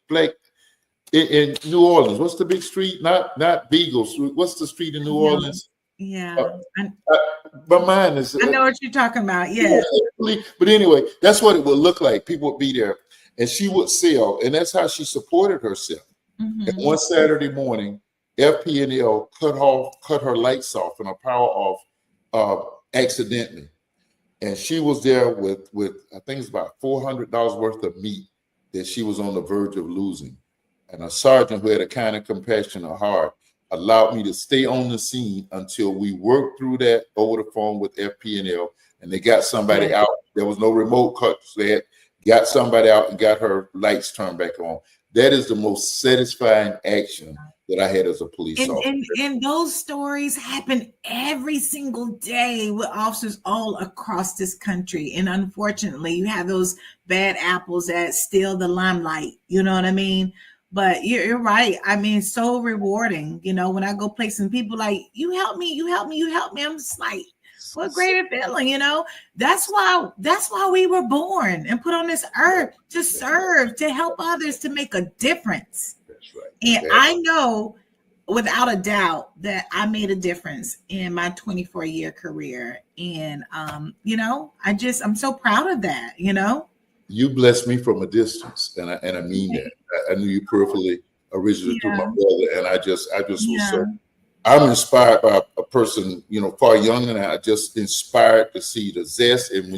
New Orleans? What's the big street? Not Beagles. What's the street in New Orleans? Yeah. My mind is. I know what you're talking about. Yeah. But anyway, that's what it would look like. People would be there, and she would sell, and that's how she supported herself. Mm-hmm. And one Saturday morning, FPNL cut her lights off and her power off accidentally, and she was there with I think it's about $400 worth of meat that she was on the verge of losing. And a sergeant who had a kind of compassionate heart allowed me to stay on the scene until we worked through that over the phone with FPNL, and they got somebody out. There was no remote cut. So they got somebody out and got her lights turned back on. That is the most satisfying action that I had as a police officer. And those stories happen every single day with officers all across this country. And unfortunately, you have those bad apples that steal the limelight. You know what I mean? But you're right. I mean, so rewarding. When I go places and people like, you help me, you help me, you help me. I'm just like, what greater feeling, That's why we were born and put on this earth to serve, to help others, to make a difference. That's right. And I know without a doubt that I made a difference in my 24-year career. And I'm so proud of that, You blessed me from a distance, and I mean that. I knew you perfectly originally through my brother, and I just was so. I'm inspired by a person, far younger than I. Just inspired to see the zest, and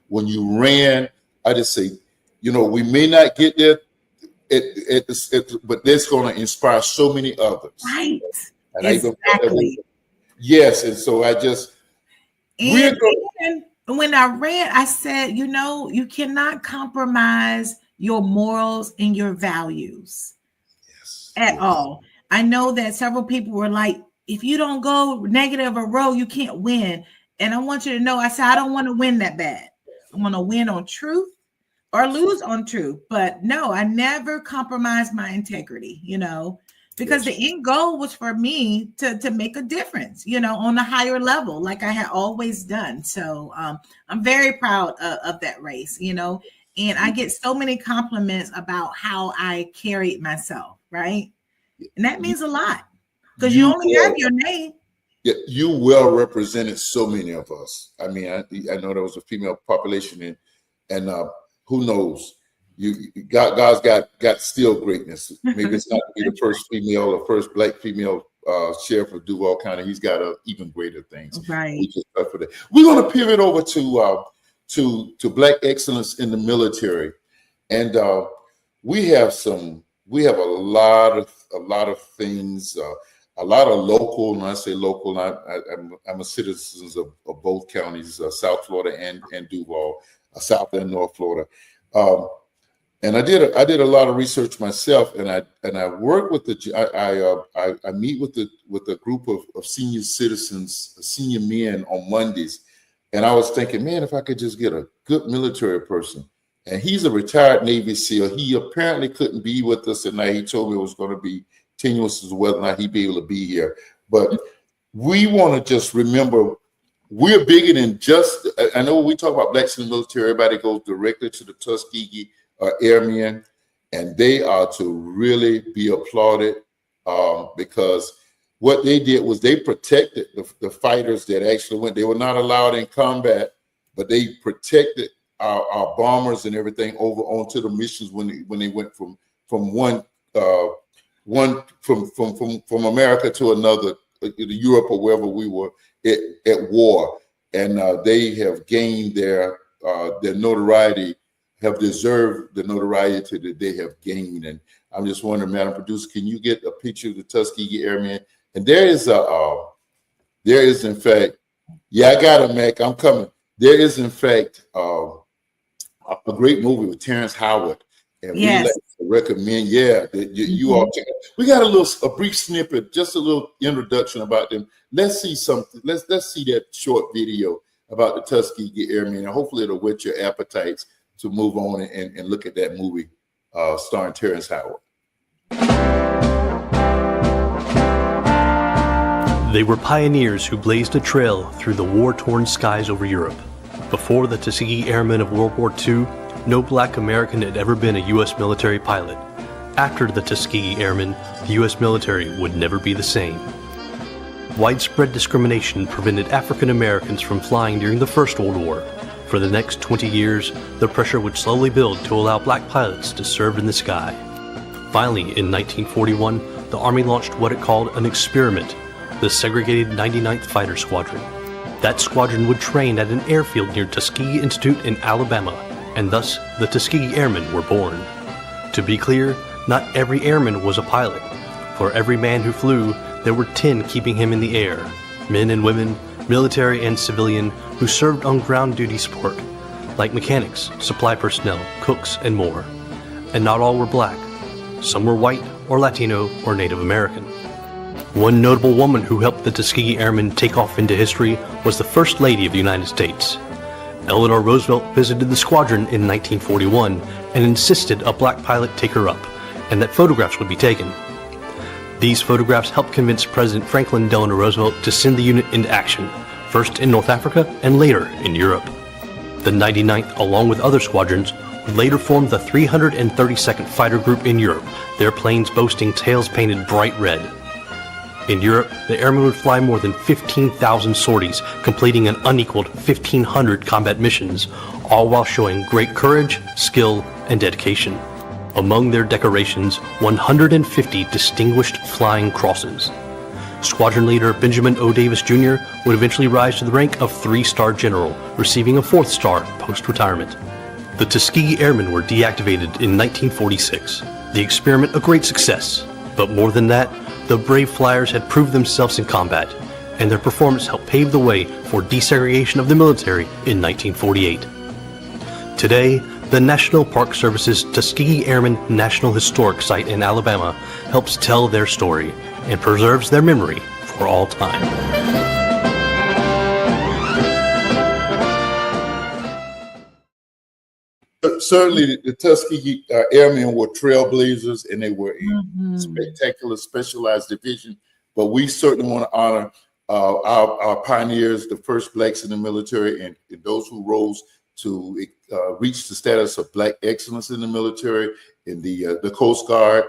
when you ran, I just say, we may not get there, but that's going to inspire so many others. Right. And exactly. Yes, and so I just And when I read, I said, you cannot compromise your morals and your values at all. I know that several people were like, if you don't go negative or row, you can't win. And I want you to know, I said, I don't want to win that bad. I want to win on truth or lose on truth. But no, I never compromised my integrity, because the end goal was for me to make a difference, on a higher level, like I had always done. So I'm very proud of that race, and I get so many compliments about how I carried myself, right? And that means a lot because you only have your name. Yeah, you well represented so many of us. I mean, I know there was a female population, and who knows? God's got still greatness. Maybe it's not to be the first female or first Black female sheriff of Duval County. He's got even greater things. Right. We're going to pivot over to Black excellence in the military, and we have a lot of things. A lot of local, and I say local, I'm a citizen of both counties, South Florida and Duval, South and North Florida. And I did a lot of research myself, and I work with I meet with a group of senior citizens, senior men on Mondays, and I was thinking, man, if I could just get a good military person. And he's a retired Navy SEAL. He apparently couldn't be with us tonight. He told me it was going to be tenuous as whether or not he'd be able to be here. But we want to just remember, we're bigger than just, I know when we talk about Blacks in the military, everybody goes directly to the Tuskegee Airmen, and they are to really be applauded because what they did was they protected the fighters that actually went. They were not allowed in combat, but they protected our bombers and everything over onto the missions when they went from from America to another, Europe or wherever we were at war, and they have gained their notoriety, have deserved the notoriety that they have gained. And I'm just wondering, Madam Producer, can you get a picture of the Tuskegee Airmen? And there is in fact, I got it, Mac. I'm coming. There is in fact a great movie with Terrence Howard. And we like to recommend, that you all check it. We got a brief snippet, just a little introduction about them. Let's see something. Let's see that short video about the Tuskegee Airmen, and hopefully it'll whet your appetites to move on and look at that movie starring Terrence Howard. They were pioneers who blazed a trail through the war-torn skies over Europe. Before the Tuskegee Airmen of World War II, no Black American had ever been a U.S. military pilot. After the Tuskegee Airmen, the U.S. military would never be the same. Widespread discrimination prevented African Americans from flying during the First World War. For the next 20 years, the pressure would slowly build to allow Black pilots to serve in the sky. Finally, in 1941, the Army launched what it called an experiment, the segregated 99th Fighter Squadron. That squadron would train at an airfield near Tuskegee Institute in Alabama, and thus the Tuskegee Airmen were born. To be clear, not every airman was a pilot. For every man who flew, there were 10 keeping him in the air, men and women, military and civilian, who served on ground duty support, like mechanics, supply personnel, cooks, and more. And not all were Black. Some were white or Latino or Native American. One notable woman who helped the Tuskegee Airmen take off into history was the First Lady of the United States. Eleanor Roosevelt visited the squadron in 1941 and insisted a Black pilot take her up, and that photographs would be taken. These photographs helped convince President Franklin Delano Roosevelt to send the unit into action, first in North Africa and later in Europe. The 99th, along with other squadrons, would later form the 332nd Fighter Group in Europe, their planes boasting tails painted bright red. In Europe, the airmen would fly more than 15,000 sorties, completing an unequaled 1,500 combat missions, all while showing great courage, skill, and dedication. Among their decorations, 150 distinguished flying crosses. Squadron leader Benjamin O. Davis Jr. would eventually rise to the rank of 3-star general, receiving a 4th star post-retirement. The Tuskegee Airmen were deactivated in 1946. The experiment a great success, but more than that, the brave flyers had proved themselves in combat, and their performance helped pave the way for desegregation of the military in 1948. Today, the National Park Service's Tuskegee Airmen National Historic Site in Alabama helps tell their story and preserves their memory for all time. Certainly, the Tuskegee Airmen were trailblazers, and they were a spectacular, specialized division. But we certainly want to honor our pioneers, the first blacks in the military, and those who rose to reach the status of black excellence in the military, in the Coast Guard,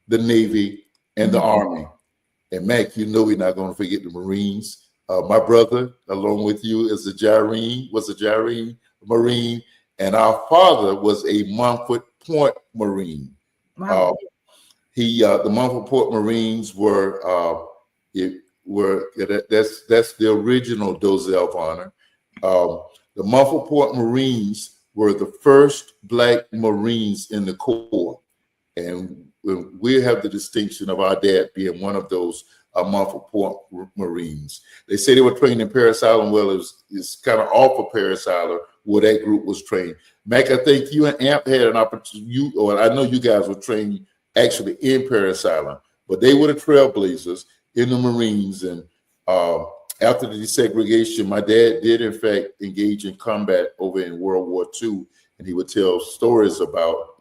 the Navy, and the Army. And Mac, you know we're not going to forget the Marines. My brother, along with you, was a Gyrene Marine, and our father was a Montfort Point Marine. Wow. The Montfort Point Marines were that's the original Dozell Varner. The Montfort Point Marines were the first black Marines in the Corps, and we have the distinction of our dad being one of those Montfort Point Marines. They say they were trained in Parris Island. Well, it's kind of off of Parris Island where that group was trained. Mac, I think you and Amp had an opportunity. I know you guys were trained actually in Parris Island, but they were the trailblazers in the Marines. And after the desegregation, my dad did in fact engage in combat over in World War II, and he would tell stories about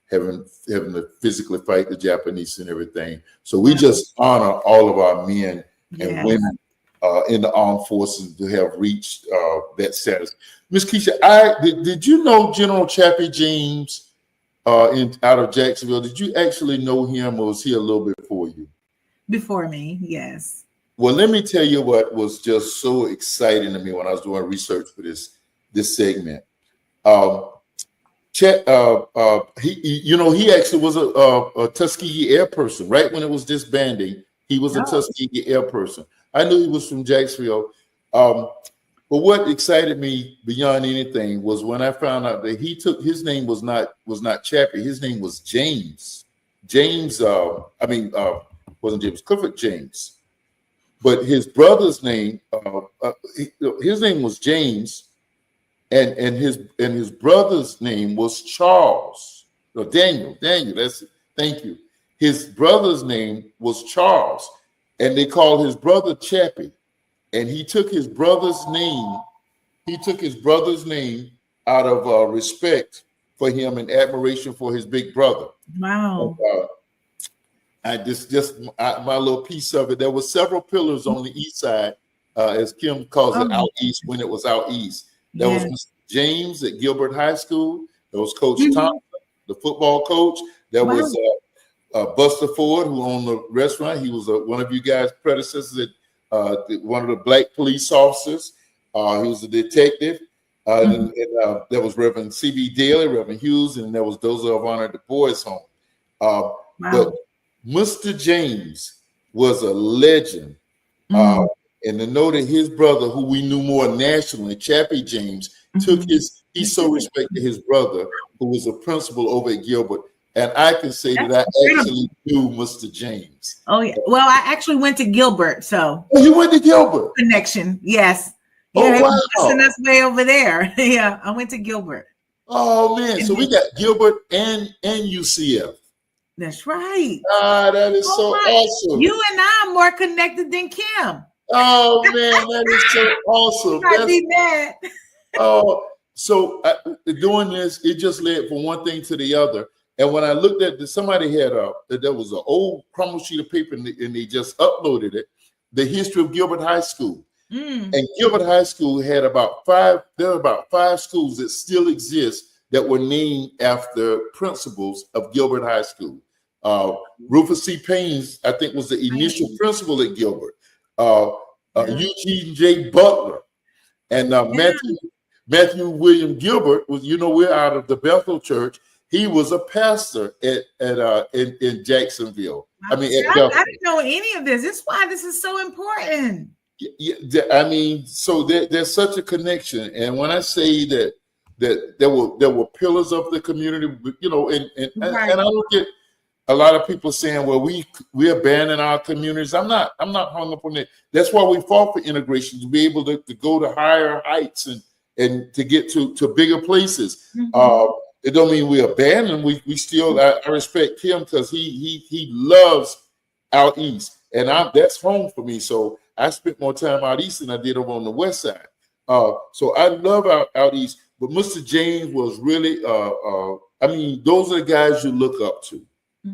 having to physically fight the Japanese and everything. So we just honor all of our men and women in the armed forces to have reached that status. Miss Keisha, did you know General Chappie James out of Jacksonville? Did you actually know him, or was he a little bit before you? Before me, yes. Well, let me tell you what was just so exciting to me when I was doing research for this segment. He actually was a Tuskegee Air person. Right when it was disbanding, he was a Tuskegee Air person. I knew he was from Jacksonville. But what excited me beyond anything was when I found out that his name was not Chappie. His name was James. Wasn't James, Clifford James. But his brother's name, his name was James, and his brother's name was Charles. No, Daniel. That's it. Thank you. His brother's name was Charles, and they called his brother Chappie. And he took his brother's name. Out of respect for him and admiration for his big brother. Wow. And, my little piece of it. There were several pillars on the east side, as Kim calls it, out east when it was out east. There was Mr. James at Gilbert High School. There was Coach Thompson, the football coach. There was Buster Ford, who owned the restaurant. He was one of you guys' predecessors at one of the black police officers. He was a detective. And there was Reverend C.B. Daly, Reverend Hughes, and there was Dozell Varner at the boys' home. But Mr. James was a legend. And to know that his brother, who we knew more nationally, Chappie James, he so respected his brother, who was a principal over at Gilbert. And I can say that I actually knew Mr. James. Oh, yeah. Well, I actually went to Gilbert, so. Oh, you went to Gilbert? Connection, yes. Oh, wow. Send us way over there. Yeah, I went to Gilbert. Oh, man. So we got Gilbert and UCF. That's right. That is so awesome. You and I are more connected than Kim. Oh, man, that is so awesome. I'd be mad. So doing this, it just led from one thing to the other. And when I looked at somebody had there was an old crumpled sheet of paper and they just uploaded it, the history of Gilbert High School. And Gilbert High School had about five schools that still exist that were named after principals of Gilbert High School. Rufus C. Paynes, I think, was the initial principal at Gilbert. Eugene J. Butler and Matthew William Gilbert was, we're out of the Bethel Church. He was a pastor in Jacksonville. I didn't know any of this. This is why this is so important. So there's such a connection. And when I say that there were pillars of the community, and I a lot of people saying, well, we abandon our communities. I'm not hung up on that. That's why we fought for integration, to be able to go to higher heights and to get to bigger places. It don't mean we abandon. We still, I respect him because he loves out east, and that's home for me. So I spent more time out east than I did over on the west side. So I love out east. But Mr. James was really, I mean, those are the guys you look up to,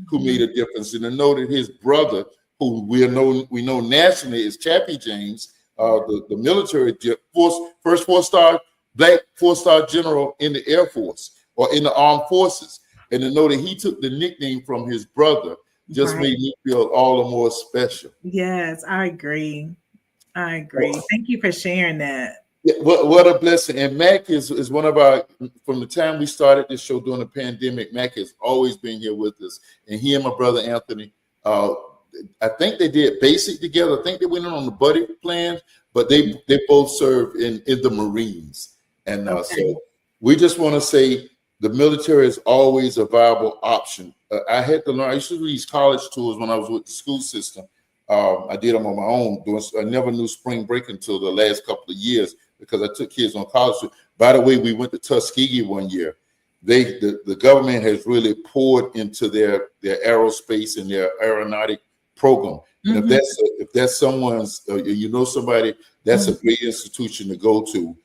who made a difference. And to know that his brother, who we know nationally is Chappie James, the military first black four-star general in the Air Force or in the armed forces, and to know that he took the nickname from his brother just made me feel all the more special. Yes, I agree. Thank you for sharing that. Yeah, what a blessing. And Mac is one of our, from the time we started this show during the pandemic, Mac has always been here with us. And he and my brother Anthony, I think they did basic together. I think they went in on the buddy plans, but they both served in the Marines. And so we just want to say the military is always a viable option. I had to learn. I used to do these college tours when I was with the school system. I did them on my own. I never knew spring break until the last couple of years because I took kids on college tours. By the way, we went to Tuskegee one year. The government has really poured into their aerospace and their aeronautic program. And if that's someone's, somebody, that's a great institution to go to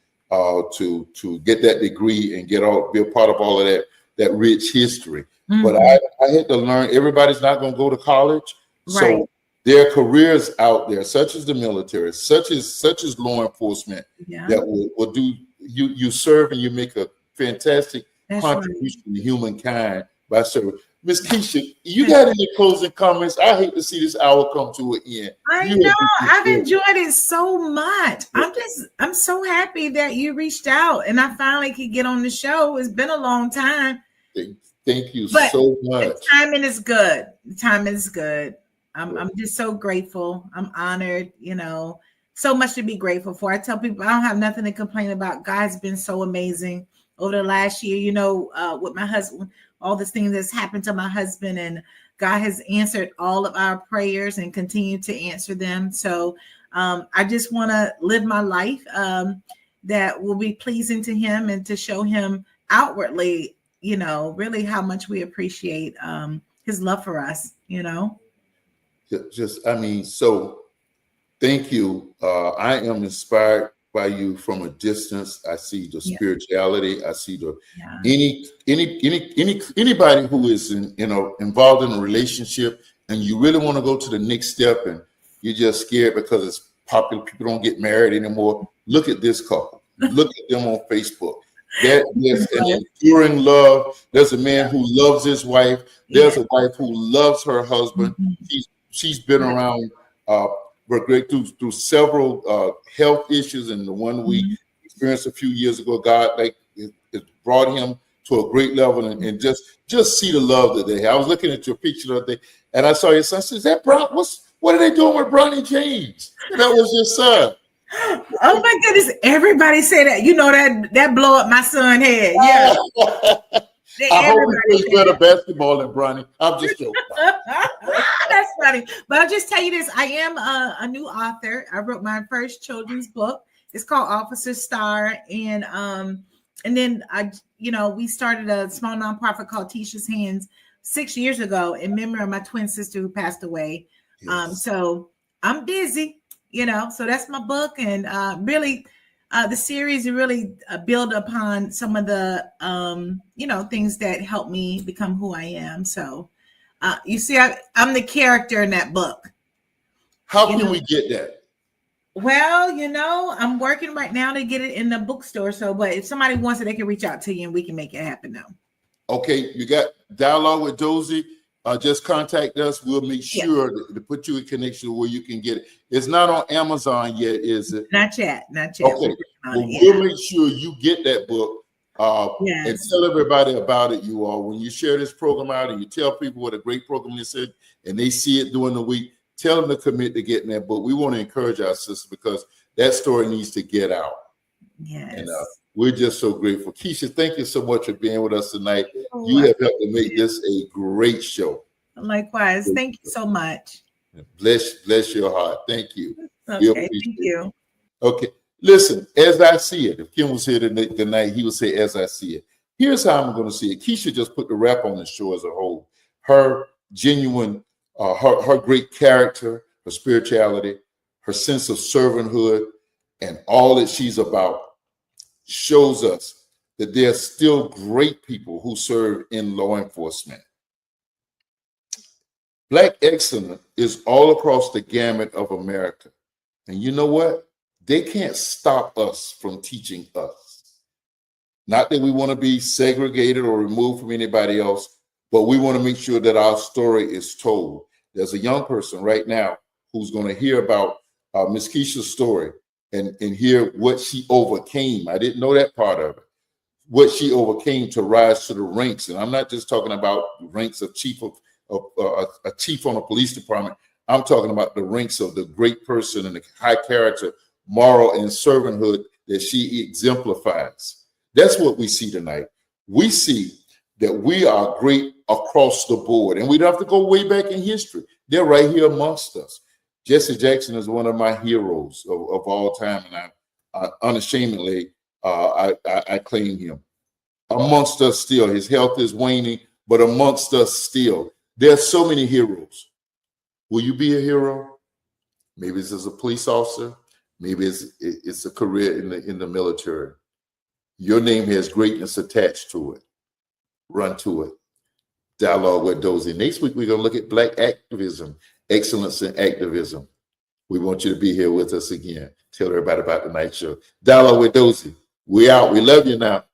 get that degree and be a part of all of that rich history. But I had to learn everybody's not going to go to college. So there are careers out there, such as the military, such as law enforcement, that will do you serve and you make a fantastic contribution to humankind by serving. Miss Keisha, you got any closing comments? I hate to see this hour come to an end. I know. I've enjoyed it so much. I'm so happy that you reached out and I finally could get on the show. It's been a long time. Thank you so much. The timing is good. The timing is good. I'm just so grateful. I'm honored, so much to be grateful for. I tell people I don't have nothing to complain about. God's been so amazing over the last year, with my husband, all the things that's happened to my husband, and God has answered all of our prayers and continue to answer them. So I just want to live my life that will be pleasing to him and to show him outwardly, really how much we appreciate his love for us, So thank you. I am inspired by you from a distance. I see the spirituality. I see the anybody who is involved in a relationship and you really want to go to the next step and you're just scared because it's popular. People don't get married anymore. Look at this couple. Look at them on Facebook. There's an enduring love. There's a man who loves his wife. There's a wife who loves her husband. She's been around. We're great through several health issues, and the one we experienced a few years ago, God it brought him to a great level, and just see the love that they have. I was looking at your picture the other day, and I saw your son. I said, "Is that what are they doing with Bronny James?" And that was your son. Oh my goodness! Everybody say that. That blow up my son's head. Yeah. I hope he plays better basketball than Bronny. I'm just joking. That's funny. But I'll just tell you this. I am a new author. I wrote my first children's book. It's called Officer Star. And then we started a small nonprofit called Tisha's Hands 6 years ago in memory of my twin sister who passed away. Yes. So I'm busy, so that's my book. And really the series really build upon some of the, things that helped me become who I am. So you see, I'm the character in that book. How can we get that? Well, I'm working right now to get it in the bookstore. So, but if somebody wants it, they can reach out to you and we can make it happen now. Okay. You got dialogue with Dozell. Just contact us. We'll make sure to put you in connection where you can get it. It's not on Amazon yet, is it? Not yet. Okay. We'll make sure you get that book and tell everybody about it, you all. When you share this program out and you tell people what a great program this is and they see it during the week, tell them to commit to getting that book. We want to encourage our sisters because that story needs to get out. Yes. And we're just so grateful. Keisha, thank you so much for being with us tonight. You have helped to make this a great show. Likewise. Thank you so much. Bless your heart. Thank you. Okay, thank you. Okay. Listen, as I see it, if Kim was here tonight, he would say, as I see it. Here's how I'm going to see it. Keisha just put the rap on the show as a whole. Her genuine, her great character, her spirituality, her sense of servanthood, and all that she's about shows us that there are still great people who serve in law enforcement. Black excellence is all across the gamut of America. And you know what? They can't stop us from teaching us. Not that we want to be segregated or removed from anybody else, but we want to make sure that our story is told. There's a young person right now who's going to hear about Miss Keisha's story and hear what she overcame. I didn't know that part of it. What she overcame to rise to the ranks. And I'm not just talking about ranks of chief of a chief on a police department. I'm talking about the ranks of the great person and the high character, moral, and servanthood that she exemplifies. That's what we see tonight. We see that we are great across the board, and we don't have to go way back in history. They're right here amongst us. Jesse Jackson is one of my heroes of all time, and I unashamedly I claim him. Amongst us still, his health is waning, but amongst us still. There are so many heroes. Will you be a hero? Maybe it's as a police officer. Maybe it's a career in the military. Your name has greatness attached to it. Run to it. Dialogue with Dozell. Next week, we're going to look at Black activism, excellence in activism. We want you to be here with us again. Tell everybody about the night show. Dialogue with Dozell. We out. We love you now.